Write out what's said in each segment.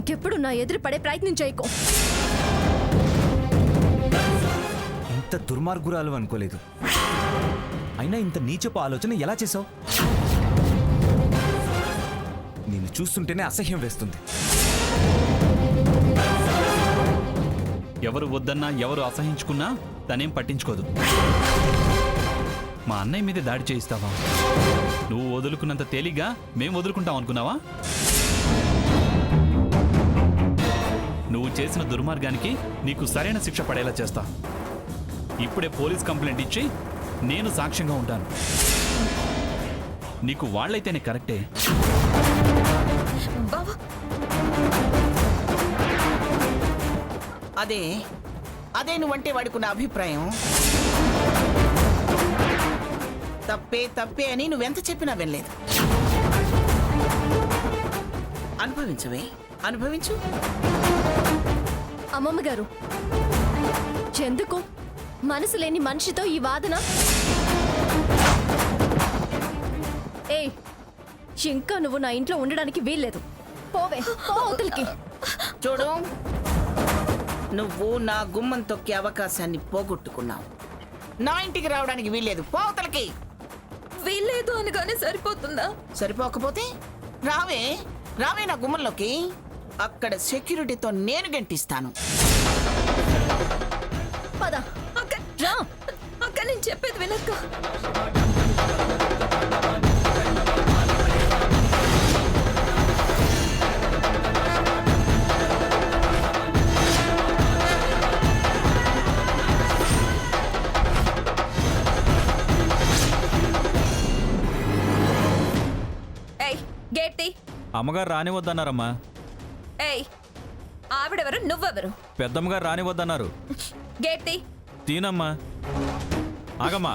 ఇంకెప్పుడు నా ఎదురు పడే ప్రయత్నం చేయకు. ఇంత దుర్మార్గురాలు అనుకోలేదు. అయినా ఇంత నీచపు ఆలోచన ఎలా చేసావు? నిన్ను చూస్తుంటేనే అసహ్యం వేస్తుంది. ఎవరు వద్దన్నా ఎవరు అసహించుకున్నా తనేం పట్టించుకోదు. మా అన్నయ్య మీదే దాడి చేయిస్తావా? నువ్వు వదులుకున్నంత తేలిగ్గా మేము వదులుకుంటాం అనుకున్నావా? నువ్వు చేసిన దుర్మార్గానికి నీకు సరైన శిక్ష పడేలా చేస్తా. ఇప్పుడే పోలీస్ కంప్లైంట్ ఇచ్చి నేను సాక్ష్యంగా ఉంటాను. నీకు వాళ్ళైతేనే కరెక్టే. అదే నువ్వంటే వాడుకున్న అభిప్రాయం. తప్పే అని నువ్వెంత చెప్పినా వినలేదు. అనుభవించు. అమ్మమ్మ గారు, ఎందుకు మనసు లేని మనిషితో ఈ వాదన? ఇంకా నువ్వు నా ఇంట్లో ఉండడానికి వీల్లేదు. పోవే, పో అవతలికి. చూడు, నువ్వు నా గుమ్మం తొక్కే అవకాశాన్ని పోగొట్టుకున్నావు. నా ఇంటికి రావడానికి వీల్లేదు. పో అవతలికి. వీల్లేదు అనగానే సరిపోతుందా? సరిపోకపోతే రావే నా గుమ్మంలోకి. అక్కడ సెక్యూరిటీతో నేను గంటిస్తాను. పద. రా అక్క, నేను చెప్పేది వినక్క. అమ్మగారు రానివద్దన్నారమ్మా. ఆవిడెవరు, నువ్వెవరు? పెద్దమ్మగారు రానివద్దన్నారు. గేట్ తీనమ్మా. ఆగమ్మా,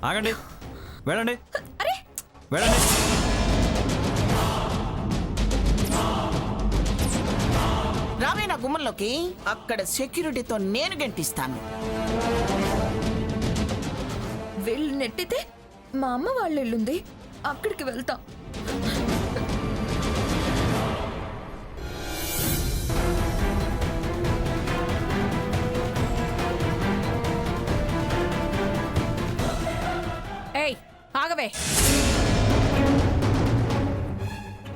ఆగండి, వెళ్ళండి. అరే వెళ్ళండి. రావే నా గుమ్మంలోకి. అక్కడ సెక్యూరిటీతో నేను గంటిస్తాను. వీళ్ళు నెట్టితే మా అమ్మ వాళ్ళ ఇల్లుంది, అక్కడికి వెళ్తాం. ఆగవే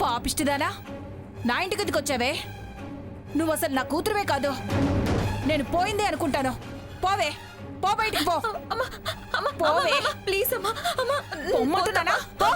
పాపిష్టిదానా, నా ఇంటి గదికి వచ్చావే. నువ్వు అసలు నా కూతురువే కాదు. నేను పోయిందే అనుకుంటాను. పోవే, పో బయటికి పో. పోవే ప్లీజ్ అమ్మా. పొమ్మంటున్నానా? పో.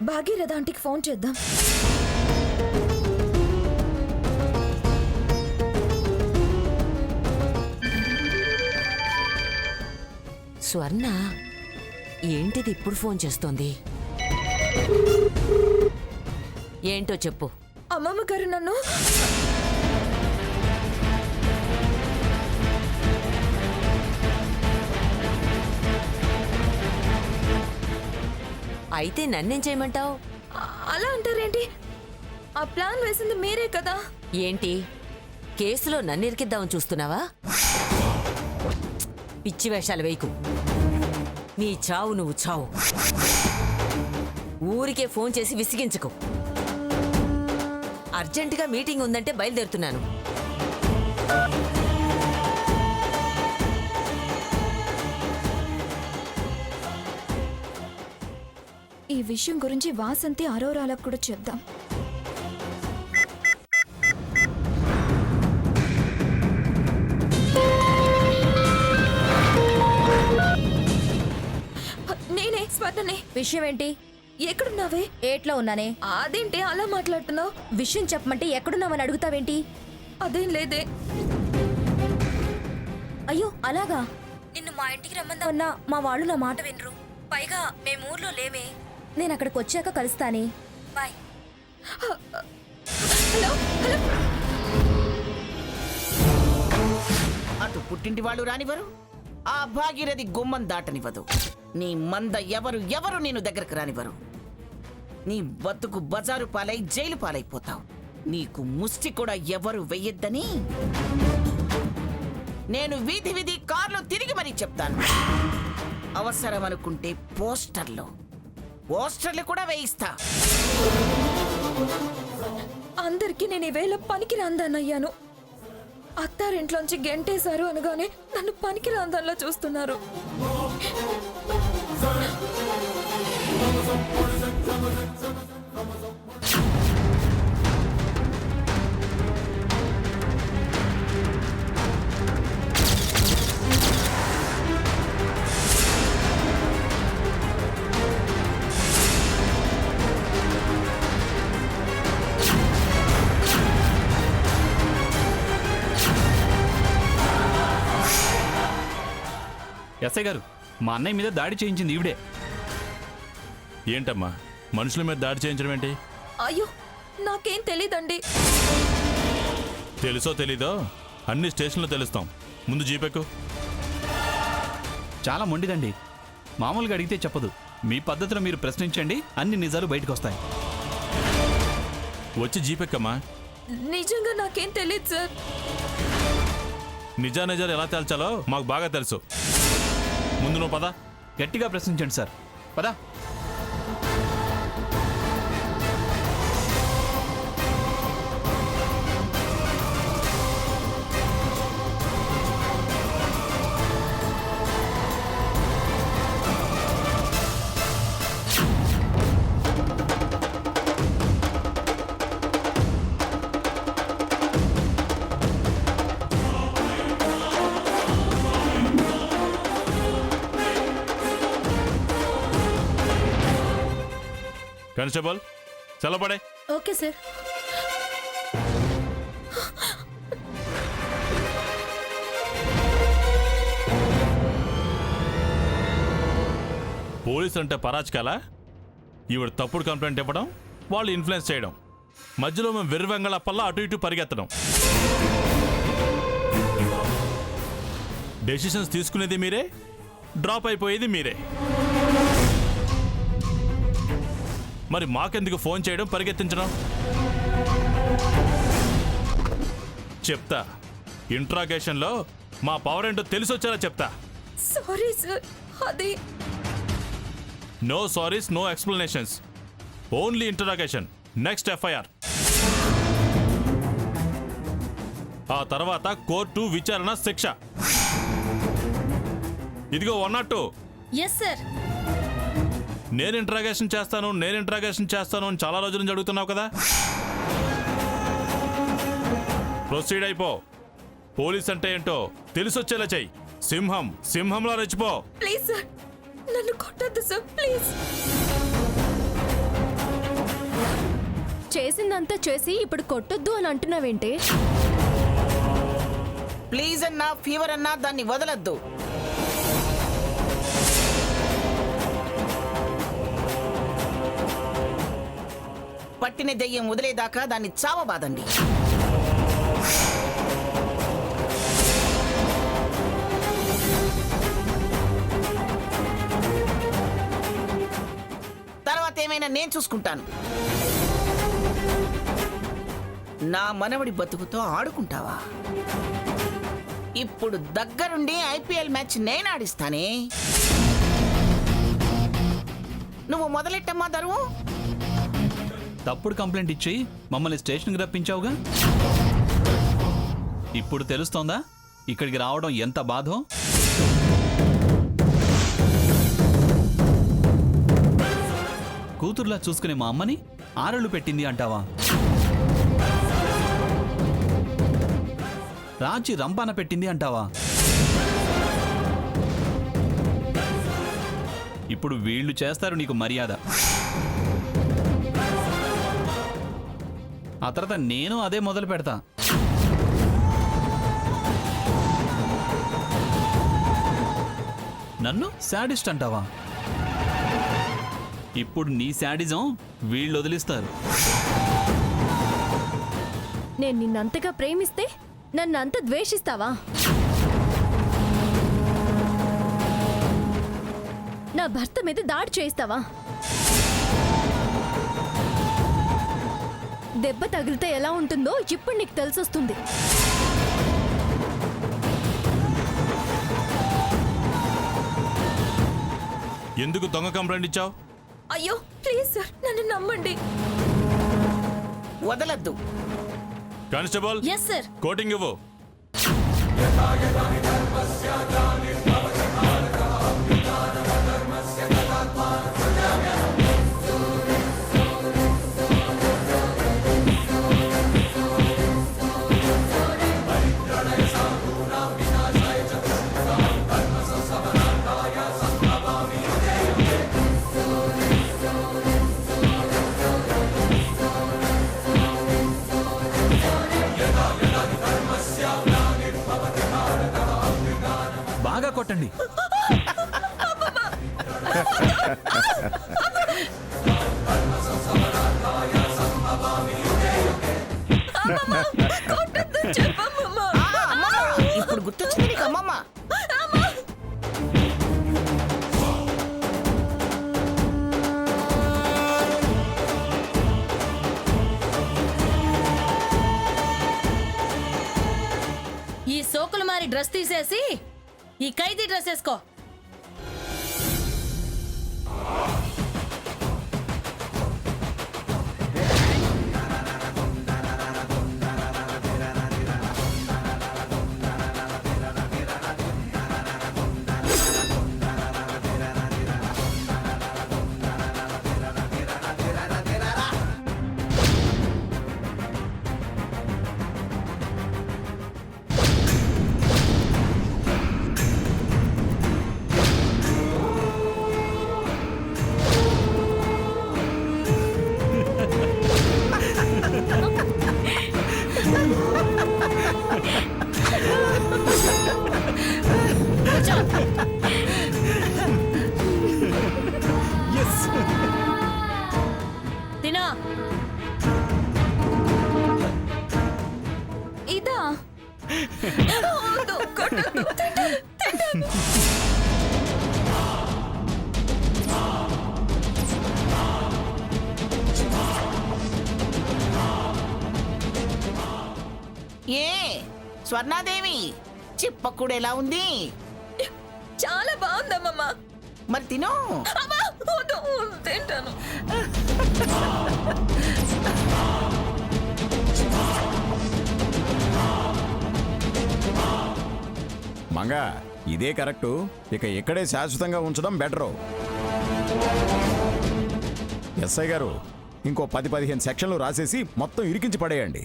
భాగీరథ ఆంటీకి ఫోన్ చేద్దాం. స్వర్ణ ఏంటిది ఇప్పుడు ఫోన్ చేస్తోంది? ఏంటో చెప్పు. అమ్మమ్మ గారు నన్ను అయితే నన్నేం చేయమంటావు? అలా అంటారేంటి? ఆ ప్లాన్ వేసింది మీరే కదా. ఏంటి కేసులో నన్ను ఇరికిద్దామని చూస్తున్నావా? పిచ్చి వేషాలు వేయకు. నీ చావు నువ్వు చావు. ఊరికే ఫోన్ చేసి విసిగించుకో. అర్జెంటుగా మీటింగ్ ఉందంటే బయలుదేరుతున్నాను. విషయం గురించి వాసంతి అరోరాలకు కూడా చెప్దాం. నేనే స్వర్ణనే. విషయం ఏంటి? ఎక్కడున్నావే? ఏట్లో ఉన్నానే. అదేంటి అలా మాట్లాడుతున్నావు? విషయం చెప్పమంటే ఎక్కడున్నావని అడుగుతావేంటి? అదేం లేదే. అయ్యో అలాగా? నిన్ను మా ఇంటికి రమ్మందా మా వాళ్ళు నా మాట వినరు. పైగా మేము ఊర్లో లేమే. నేను అక్కడికి వచ్చాక కలుస్తానే. బాయ్. Hello hello. అటు పుట్టింటి వాళ్ళు రానివ్వరు, ఆ భాగీరథి గుమ్మం దాటనివ్వదు. నీ మంద ఎవరు నేను దగ్గరకు రానివ్వరు. నీ బతుకు బజారు పాలై జైలు పాలైపోతావు. నీకు ముష్టి కూడా ఎవరు వెయ్యొద్దని నేను వీధి వీధి కార్లో తిరిగి మరీ చెప్తాను. అవసరం అనుకుంటే పోస్టర్లు కూడా వేయిస్తా. అందరికీ నేను ఈవేళ పనికి రాందానయ్యాను. అత్తారింట్లోంచి గెంటేశారు అనగానే నన్ను పనికి రాందాన్లా చూస్తున్నారు. ఎస్ఐ గారు, మా అన్నయ్య మీద దాడి చేయించింది ఈవిడే. ఏంటమ్మా మనుషుల మీద దాడి చేయించడం ఏంటి? అయ్యో నాకేం తెలీదండి. తెలుసో తెలీదో అన్ని స్టేషన్లో తెలుస్తాం. ముందు జీపెక్కు. చాలా మొండిదండి. మామూలుగా అడిగితే చెప్పదు. మీ పద్ధతిలో మీరు ప్రశ్నించండి, అన్ని నిజాలు బయటకు వస్తాయి. వచ్చి జీపెక్కమ్మా. నిజంగా నాకేం తెలీదు సార్. నిజాలు ఎలా తేల్చాలో మాకు బాగా తెలుసు. ముందు నువ్వు పద. గట్టిగా ప్రశ్నించండి సార్. పదా. కానిస్టేబుల్ చల్లబడే. Okay sir. పోలీస్ అంటే పరాచకాలా? ఈవిడ తప్పుడు కంప్లైంట్ ఇవ్వడం, వాళ్ళు ఇన్ఫ్లుయెన్స్ చేయడం, మధ్యలో మేము వెర్రివెంగళప్పల్లా అటు ఇటు పరిగెత్తడం. డెసిషన్స్ తీసుకునేది మీరే, డ్రాప్ అయిపోయేది మీరే. మరి మాకెందుకు ఫోన్ చేయడం, పరిగెత్తించడం? చెప్తా. ఇంట్రాగేషన్లో మా పవర్ ఏంటో తెలిసొచ్చేలా చెప్తా. Sorry sir. అది no sorries, no explanations, only interrogation. Next FIR. ఆ తర్వాత కోర్టు, విచారణ, శిక్ష. ఇదిగో 102. Yes sir. నేను ఇంట్రాగేషన్ చేస్తాను అని చాలా రోజుల నుంచి అడుగుతున్నావు కదా. ప్రొసీడ్ అయిపో. పోలీస్ అంటే ఏంటో తెలిసొచ్చేలా చెయ్యి. సింహంలా రెచ్చిపో. ప్లీజ్ సార్, నన్ను కొట్టొద్దు సార్, ప్లీజ్. చేసిందంతా చేసి ఇప్పుడు కొట్టొద్దు అని అంటున్నావేంటి? ప్లీజ్ అన్నా, ఫీవర్ అన్నా దాన్ని వదలద్దు. పట్టిన దెయ్యం వదిలేదాకా దాన్ని చావబాదండి. తర్వాత ఏమైనా నేను చూసుకుంటాను. నా మనవడి బతుకుతో ఆడుకుంటావా? ఇప్పుడు దగ్గరుండి ఐపీఎల్ మ్యాచ్ నేను ఆడిస్తానే. నువ్వు మొదలెట్టమ్మా దరువు. తప్పుడు కంప్లైంట్ ఇచ్చి మమ్మల్ని స్టేషన్కి రప్పించావుగా. ఇప్పుడు తెలుస్తోందా ఇక్కడికి రావడం ఎంత బాధో? కూతురులా చూసుకునే మా అమ్మని ఆరళ్ళు పెట్టింది అంటావా? రాజీ రంపాన పెట్టింది అంటావా? ఇప్పుడు వీళ్ళు చేస్తారు నీకు మర్యాద. ఆ తర్వాత నేను అదే మొదలు పెడతా. నన్ను శాడిస్ట్ అంటావా? ఇప్పుడు నీ శాడిజం వీళ్ళు వదిలిస్తారు. నేను నిన్నంతగా ప్రేమిస్తే నన్ను అంత ద్వేషిస్తావా? నా భర్త మీద దాడి చేస్తావా? దెబ్బ తగిలితే ఎలా ఉంటుందో ఇప్పుడు నీకు తెలిసొస్తుంది. ఎందుకు దొంగ కంప్లైంట్ ఇచ్చావు? అయ్యో ప్లీజ్ సార్, నన్ను నమ్మండి. వదలద్దు. Constable, yes sir. కోటింగ్ ఇవ్వు. బాగా కొట్టండి. చెప్పమ్మా. ఇప్పుడు గుర్తొచ్చింది నీకు అమ్మమ్మ. ఈ సోకులు మారి డ్రెస్ తీసేసి ఈ ఖైదీ డ్రెస్ వేసుకో. తినో. ఇదా? వద్దు, కొట్టొద్దు. తింటాను. ఏ స్వర్ణాదేవి, చిప్పక్కుడు ఎలా ఉంది? చాలా బాగుందమ్మా. మరి తిను. అమ్మా, వద్దు, తింటాను. మంగా, ఇదే కరెక్టు. ఇక ఇక్కడే శాశ్వతంగా ఉంచడం బెటరు. ఎస్ఐ గారు, ఇంకో 10-15 సెక్షన్లు రాసేసి మొత్తం ఇరికించి పడేయండి.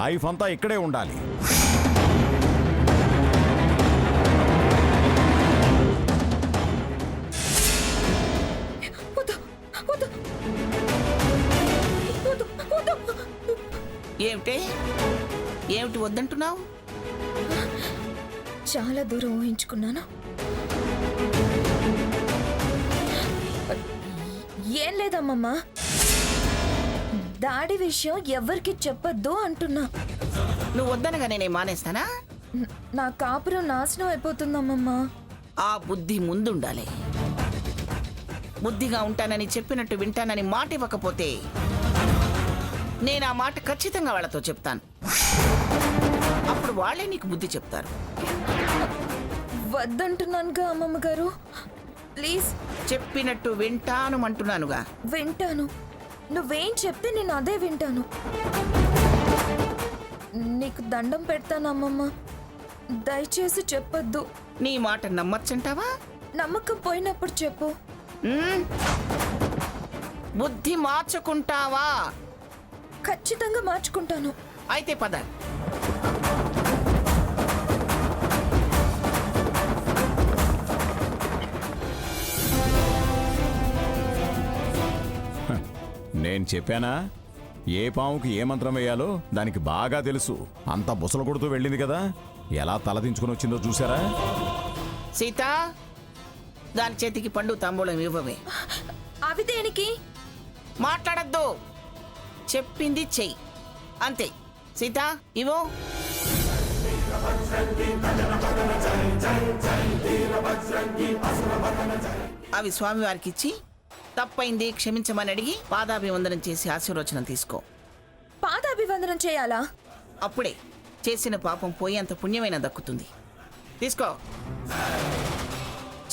లైఫ్ అంతా ఇక్కడే ఉండాలి. ఏమిటి వద్దంటున్నావు? చాలా దూరం ఊహించుకున్నాను. ఏం లేదమ్మమ్మా, డాడీ విషయం ఎవరికి చెప్పొద్దు అంటున్నా. నువ్వు వద్దనగా నేనే మానేస్తానా? నా కాపురం నాశనం అయిపోతుందమ్మమ్మా. ఆ బుద్ధి ముందుండాలి. బుద్ధిగా ఉంటానని చెప్పినట్టు వింటానని మాట ఇవ్వకపోతే నేను ఆ మాట ఖచ్చితంగా వాళ్ళతో చెప్తాను. అప్పుడు వాళ్ళే నీకు బుద్ధి చెప్తారు. వద్దంటున్నానుగా అమ్మమ్మ గారు, ప్లీజ్. చెప్పినట్టు వింటాను అంటున్నానుగా. వింటాను. నువ్వేం చెప్తే నేను అదే వింటాను. నీకు దండం పెడతాను అమ్మమ్మ, దయచేసి చెప్పొద్దు. నీ మాట నమ్మచ్చంటావా? నమ్మకం పోయినప్పుడు చెప్పు. ఉమ్? బుద్ధి మార్చుకుంటావా? ఖచ్చితంగా మార్చుకుంటాను. అయితే పద. నేను చెప్పానా ఏ పాముకి ఏ మంత్రం వేయాలో దానికి బాగా తెలుసు. అంత బుసలు కొడుతూ వెళ్ళింది కదా, ఎలా తలదించుకుని వచ్చిందో చూసారా? సీత, దాని చేతికి పండు తాంబూలం ఇవ్వవే. అవి దేనికి? మాట్లాడద్దు, చెప్పింది చెయ్యి అంతే. సీత ఇవో. అవి స్వామివారికి ఇచ్చి తప్పైంది క్షమించమని అడిగి పాదాభివందనం చేసి ఆశీర్వచనం తీసుకో. పాదాభివందనం చేయాలా? అప్పుడే చేసిన పాపం పోయి అంత పుణ్యమైన దక్కుతుంది. తీసుకో.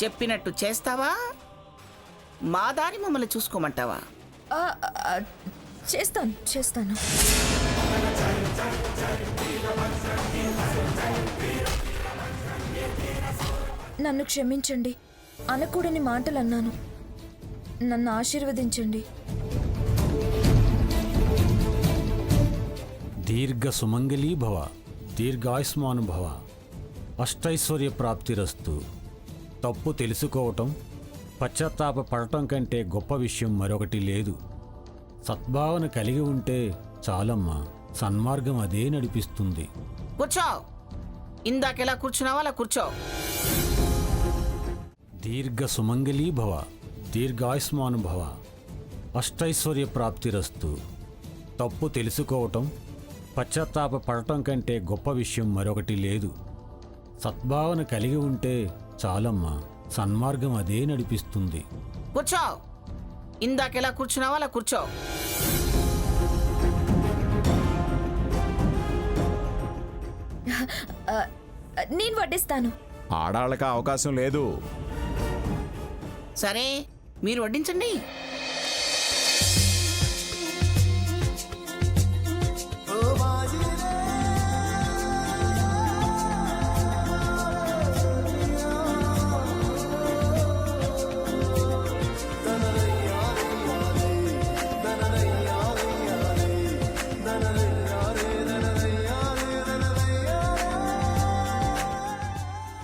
చెప్పినట్టు చేస్తావా, మా దారి మమ్మల్ని చూసుకోమంటావా? ఆ, ఆ, చేస్తాను చేస్తాను. నన్ను క్షమించండి, అనకూడని మాటలు అన్నాను. నన్ను ఆశీర్వదించండి. దీర్ఘ సుమంగళీ భవ, దీర్ఘాయుష్మాను భవ, అష్టైశ్వర్య ప్రాప్తిరస్తు. తప్పు తెలుసుకోవటం, పశ్చాత్తాప పడటం కంటే గొప్ప విషయం మరొకటి లేదు. సద్భావన కలిగి ఉంటే చాలమ్మా, సన్మార్గం అదే నడిపిస్తుంది. కూర్చో. ఇందాకెలా కూర్చున్నావా అలా కూర్చో. దీర్ఘ సుమంగళీ భవ, దీర్ఘాయుష్మాను భవ, అష్టైశ్వర్య ప్రాప్తిరస్తు. తప్పు తెలుసుకోవటం, పశ్చాత్తాప పడటం కంటే గొప్ప విషయం మరొకటి లేదు. సద్భావన కలిగి ఉంటే చాలమ్మా, సన్మార్గం అదే నడిపిస్తుంది. కూర్చో. ఇందాకెలా కూర్చున్నావా అలా కూర్చో. నేను వడ్డిస్తాను. ఆడాళ్ళకి అవకాశం లేదు. సరే, మీరు వడ్డించండి.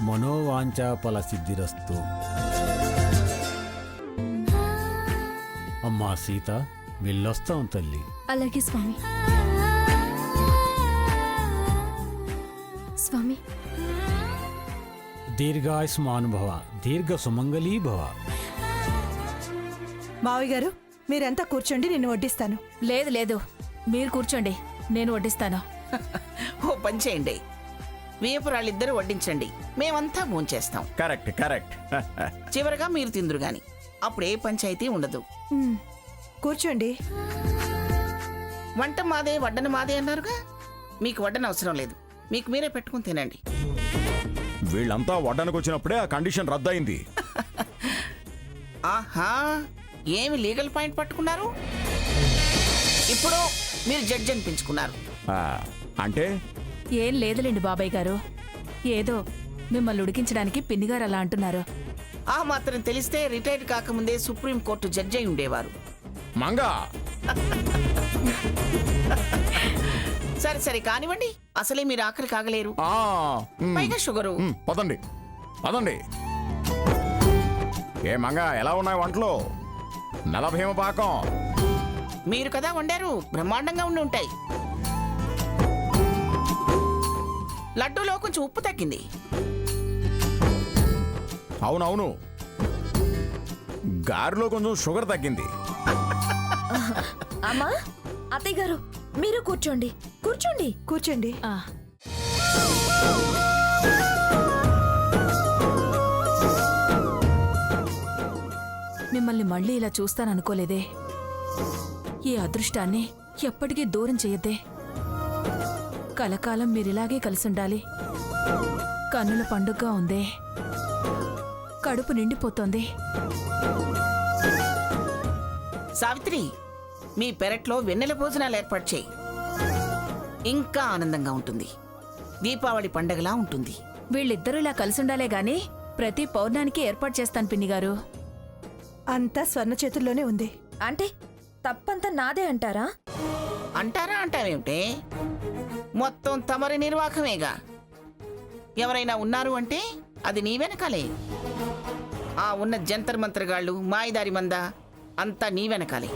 మనోవాంఛాఫల సిద్ధిరస్తు. అమ్మా సీత, వెళ్ళొస్తాం తల్లి. అలాగే స్వామి. స్వామి, దీర్ఘాయుష్మాను భవ, దీర్ఘ సుమంగళీ భవ. మావయ్య గారు, మీరంతా కూర్చోండి, నేను వడ్డిస్తాను. లేదు లేదు, మీరు కూర్చోండి, నేను వడ్డిస్తాను. ఓ పని చేయండి, వేపురాళ్ళిద్దరూ వడ్డించండి, మేమంతా భోంచేస్తాం. Correct correct. చివరగా మీరు తిందురు గాని, అప్పుడు ఏ పంచాయితీ ఉండదు. కూర్చోండి. వంట మాదే వడ్డన మాదే అన్నారుగా, మీకు వడ్డన అవసరం లేదు, మీకు మీరే పెట్టుకుని తినండి. వీళ్ళంతా వడ్డానికి వచ్చినప్పుడే ఆ కండిషన్ రద్దయింది. ఆహా, ఏమి లీగల్ పాయింట్ పట్టుకున్నారు? ఇప్పుడు మీరు జడ్జి అనిపించుకున్నారు. ఆ, అంటే ఏం లేదులేండి బాబాయ్ గారు, ఏదో మిమ్మల్ని ఉడికించడానికి పిన్నిగారు అలా అంటున్నారు. ఆ మాత్రం తెలిస్తే రిటైర్డ్ కాకముందే సుప్రీం కోర్టు జడ్జి అయి ఉండేవారు. మంగా సరే సరే కానివ్వండి, అసలే మీరు ఆకలి కాగలేరు, పైగా షుగరు. పదండి పదండి. ఏ మంగా, ఎలా ఉన్నాయి వంటలు? నలభీమ పాకం మీరు కదా వండారు, బ్రహ్మాండంగా ఉండి ఉంటాయి. లడ్డూలో కొంచెం ఉప్పు తగ్గింది. అవునవును, గారెలో కొంచెం షుగర్ తగ్గింది. అమ్మా, అత్తయ్య గారు, మీరు కూర్చోండి కూర్చోండి కూర్చోండి. ఆ, మిమ్మల్ని మళ్ళీ ఇలా చూస్తాననుకోలేదే. ఈ అదృష్టాన్ని ఎప్పటికీ దూరం చెయ్యద్దే. కలకాలం మీరిలాగే కలిసుండాలి. కన్నుల పండుగగా ఉందే, కడుపు నిండిపోతోంది. సావిత్రి, మీ పెరట్లో వెన్నెల భోజనాలు ఏర్పాటు చేయి, ఇంకా ఆనందంగా ఉంటుంది. దీపావళి పండగలా ఉంటుంది. వీళ్ళిద్దరూ ఇలా కలిసుండాలే గాని ప్రతి పౌర్ణానికి ఏర్పాటు చేస్తాను పిన్ని గారు. అంతా స్వర్ణ చేతుల్లోనే ఉంది. అంటే తప్పంతా నాదే అంటారా? అంటారా అంటావేమిటే? మొత్తం తమరి నిర్వాహకమేగా. ఎవరైనా ఉన్నారు అంటే అది నీ వెనకాలే. ఆ ఉన్న జంతర్ మంత్రగాళ్ళు, మాయదారి మంద అంతా నీ వెనకాలే.